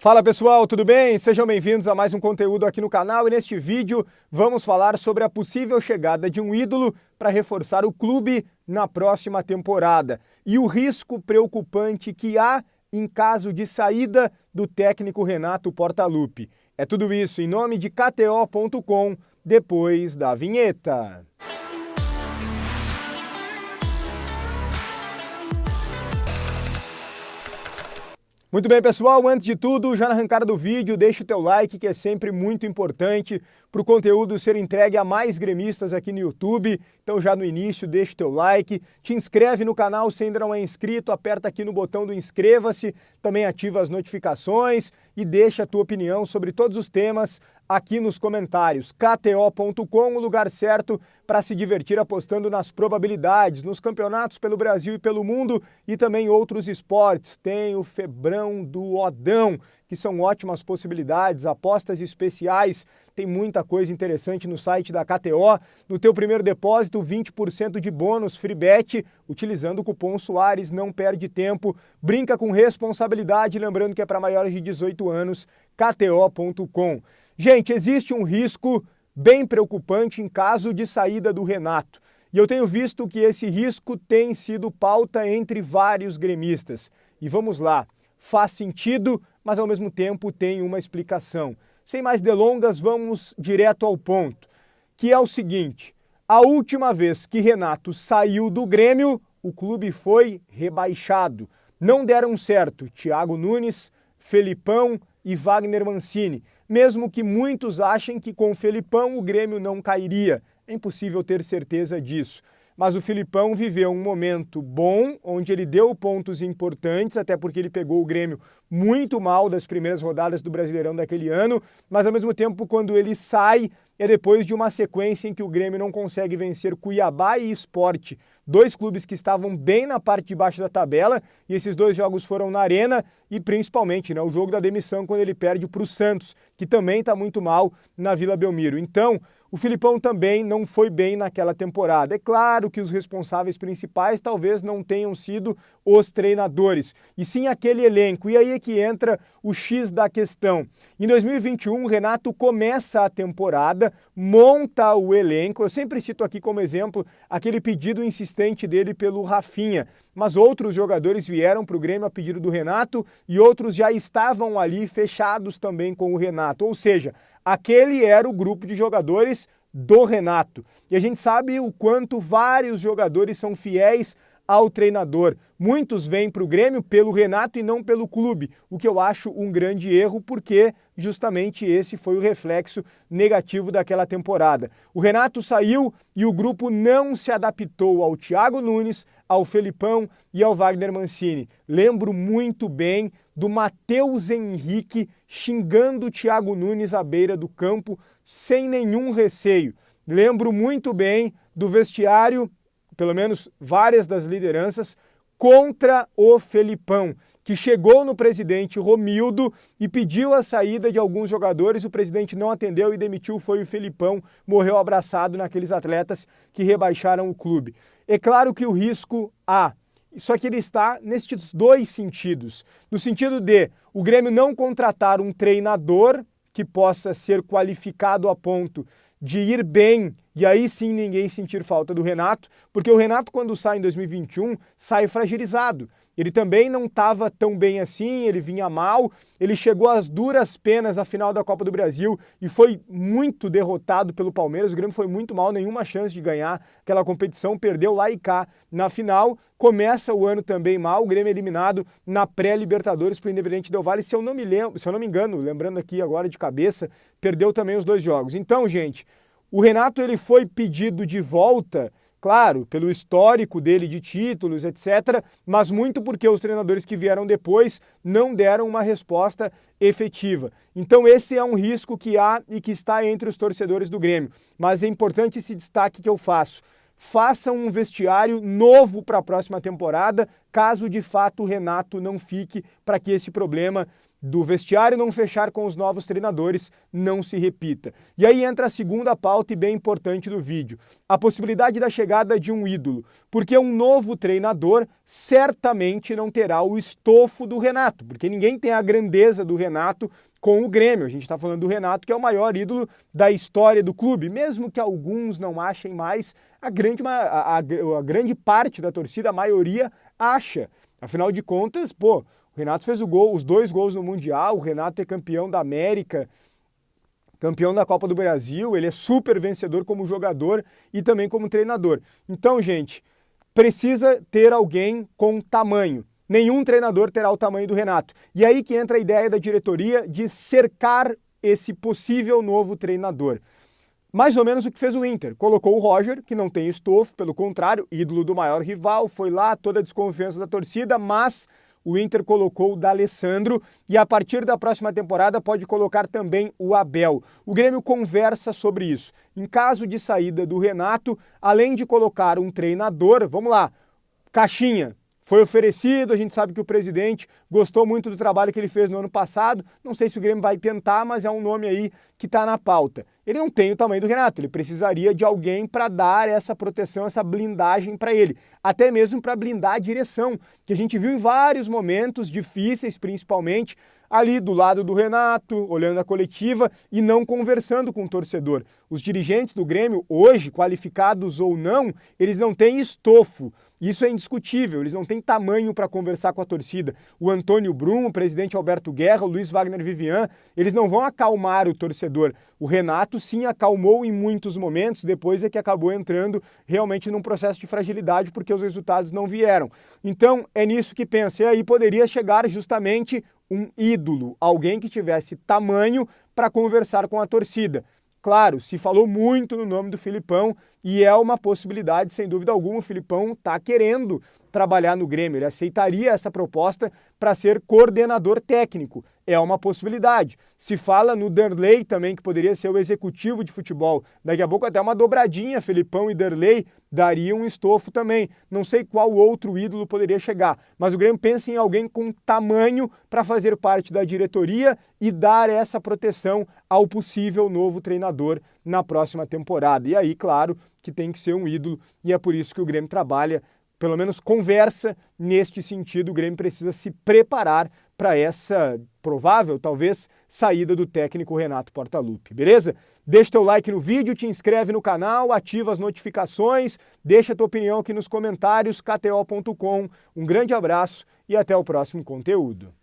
Fala pessoal, tudo bem? Sejam bem-vindos a mais um conteúdo aqui no canal e neste vídeo vamos falar sobre a possível chegada de um ídolo para reforçar o clube na próxima temporada e o risco preocupante que há em caso de saída do técnico Renato Portaluppi. É tudo isso em nome de KTO.com, depois da vinheta. Muito bem, pessoal, antes de tudo, já na arrancada do vídeo, deixa o teu like, que é sempre muito importante para o conteúdo ser entregue a mais gremistas aqui no YouTube. Então já no início, deixa o teu like, te inscreve no canal se ainda não é inscrito, aperta aqui no botão do inscreva-se, também ativa as notificações e deixa a tua opinião sobre todos os temas aqui nos comentários. KTO.com, o lugar certo para se divertir apostando nas probabilidades, nos campeonatos pelo Brasil e pelo mundo e também outros esportes. Tem o Febrão do Odão, que são ótimas possibilidades, apostas especiais, tem muita coisa interessante no site da KTO. No teu primeiro depósito, 20% de bônus free bet, utilizando o cupom Soares, não perde tempo, brinca com responsabilidade, lembrando que é para maiores de 18 anos, KTO.com. Gente, existe um risco bem preocupante em caso de saída do Renato. E eu tenho visto que esse risco tem sido pauta entre vários gremistas. E vamos lá, faz sentido, mas ao mesmo tempo tem uma explicação. Sem mais delongas, vamos direto ao ponto, que é o seguinte: a última vez que Renato saiu do Grêmio, o clube foi rebaixado. Não deram certo Thiago Nunes, Felipão e Wagner Mancini, mesmo que muitos achem que com o Felipão o Grêmio não cairia. É impossível ter certeza disso. Mas o Felipão viveu um momento bom, onde ele deu pontos importantes, até porque ele pegou o Grêmio muito mal das primeiras rodadas do Brasileirão daquele ano, mas ao mesmo tempo, quando ele sai, é depois de uma sequência em que o Grêmio não consegue vencer Cuiabá e Sport, dois clubes que estavam bem na parte de baixo da tabela, e esses dois jogos foram na Arena, e principalmente o jogo da demissão, quando ele perde para o Santos, que também está muito mal na Vila Belmiro. Então, o Felipão também não foi bem naquela temporada. É claro que os responsáveis principais talvez não tenham sido os treinadores, e sim aquele elenco. E aí é que entra o X da questão. Em 2021, o Renato começa a temporada, monta o elenco. Eu sempre cito aqui como exemplo aquele pedido insistente dele pelo Rafinha, mas outros jogadores vieram para o Grêmio a pedido do Renato e outros já estavam ali fechados também com o Renato. Ou seja, aquele era o grupo de jogadores do Renato. E a gente sabe o quanto vários jogadores são fiéis ao treinador. Muitos vêm para o Grêmio pelo Renato e não pelo clube, o que eu acho um grande erro, porque justamente esse foi o reflexo negativo daquela temporada. O Renato saiu e o grupo não se adaptou ao Thiago Nunes, ao Felipão e ao Wagner Mancini. Lembro muito bem do Matheus Henrique xingando o Thiago Nunes à beira do campo sem nenhum receio. Lembro muito bem do vestiário, pelo menos várias das lideranças, contra o Felipão, que chegou no presidente Romildo e pediu a saída de alguns jogadores, o presidente não atendeu e demitiu, foi o Felipão, morreu abraçado naqueles atletas que rebaixaram o clube. É claro que o risco há, só que ele está nestes dois sentidos. No sentido de o Grêmio não contratar um treinador que possa ser qualificado a ponto de ir bem, e aí sim ninguém sentir falta do Renato, porque o Renato, quando sai em 2021, sai fragilizado. Ele também não estava tão bem assim, ele vinha mal, ele chegou às duras penas na final da Copa do Brasil e foi muito derrotado pelo Palmeiras. O Grêmio foi muito mal, nenhuma chance de ganhar aquela competição, perdeu lá e cá na final. Começa o ano também mal, o Grêmio eliminado na pré-Libertadores para o Independente Del Valle, se eu não me engano, lembrando aqui agora de cabeça, perdeu também os dois jogos. Então, gente, o Renato ele foi pedido de volta, claro, pelo histórico dele de títulos, etc., mas muito porque os treinadores que vieram depois não deram uma resposta efetiva. Então esse é um risco que há e que está entre os torcedores do Grêmio. Mas é importante esse destaque que eu faço. Façam um vestiário novo para a próxima temporada, caso de fato o Renato não fique, para que esse problema do vestiário não fechar com os novos treinadores não se repita. E aí entra a segunda pauta e bem importante do vídeo, a possibilidade da chegada de um ídolo, porque um novo treinador certamente não terá o estofo do Renato, porque ninguém tem a grandeza do Renato com o Grêmio. A gente está falando do Renato, que é o maior ídolo da história do clube, mesmo que alguns não achem mais, a grande parte da torcida, a maioria, acha. Afinal de contas, o Renato fez os 2 gols no Mundial, o Renato é campeão da América, campeão da Copa do Brasil, ele é super vencedor como jogador e também como treinador. Então, gente, precisa ter alguém com tamanho. Nenhum treinador terá o tamanho do Renato. E aí que entra a ideia da diretoria de cercar esse possível novo treinador. Mais ou menos o que fez o Inter. Colocou o Roger, que não tem estofo, pelo contrário, ídolo do maior rival, foi lá, toda a desconfiança da torcida, mas o Inter colocou o D'Alessandro e a partir da próxima temporada pode colocar também o Abel. O Grêmio conversa sobre isso. Em caso de saída do Renato, além de colocar um treinador, vamos lá, Caixinha. Foi oferecido, a gente sabe que o presidente gostou muito do trabalho que ele fez no ano passado, não sei se o Grêmio vai tentar, mas é um nome aí que está na pauta. Ele não tem o tamanho do Renato, ele precisaria de alguém para dar essa proteção, essa blindagem para ele, até mesmo para blindar a direção, que a gente viu em vários momentos difíceis, principalmente ali do lado do Renato, olhando a coletiva e não conversando com o torcedor. Os dirigentes do Grêmio, hoje, qualificados ou não, eles não têm estofo. Isso é indiscutível, eles não têm tamanho para conversar com a torcida. O Antônio Brum, o presidente Alberto Guerra, o Luiz Wagner Vivian, eles não vão acalmar o torcedor. O Renato sim acalmou em muitos momentos, depois é que acabou entrando realmente num processo de fragilidade porque os resultados não vieram. Então é nisso que pensa. E aí poderia chegar justamente um ídolo, alguém que tivesse tamanho para conversar com a torcida. Claro, se falou muito no nome do Filipão e é uma possibilidade, sem dúvida alguma. O Filipão está querendo trabalhar no Grêmio, ele aceitaria essa proposta para ser coordenador técnico. É uma possibilidade. Se fala no Derlei também, que poderia ser o executivo de futebol. Daqui a pouco até uma dobradinha, Filipão e Derlei, daria um estofo também. Não sei qual outro ídolo poderia chegar, mas o Grêmio pensa em alguém com tamanho para fazer parte da diretoria e dar essa proteção ao possível novo treinador na próxima temporada. E aí, claro, que tem que ser um ídolo e é por isso que o Grêmio trabalha, pelo menos conversa neste sentido. O Grêmio precisa se preparar para essa provável, talvez, saída do técnico Renato Portaluppi, beleza? Deixa teu like no vídeo, te inscreve no canal, ativa as notificações, deixa tua opinião aqui nos comentários, kto.com. Um grande abraço e até o próximo conteúdo.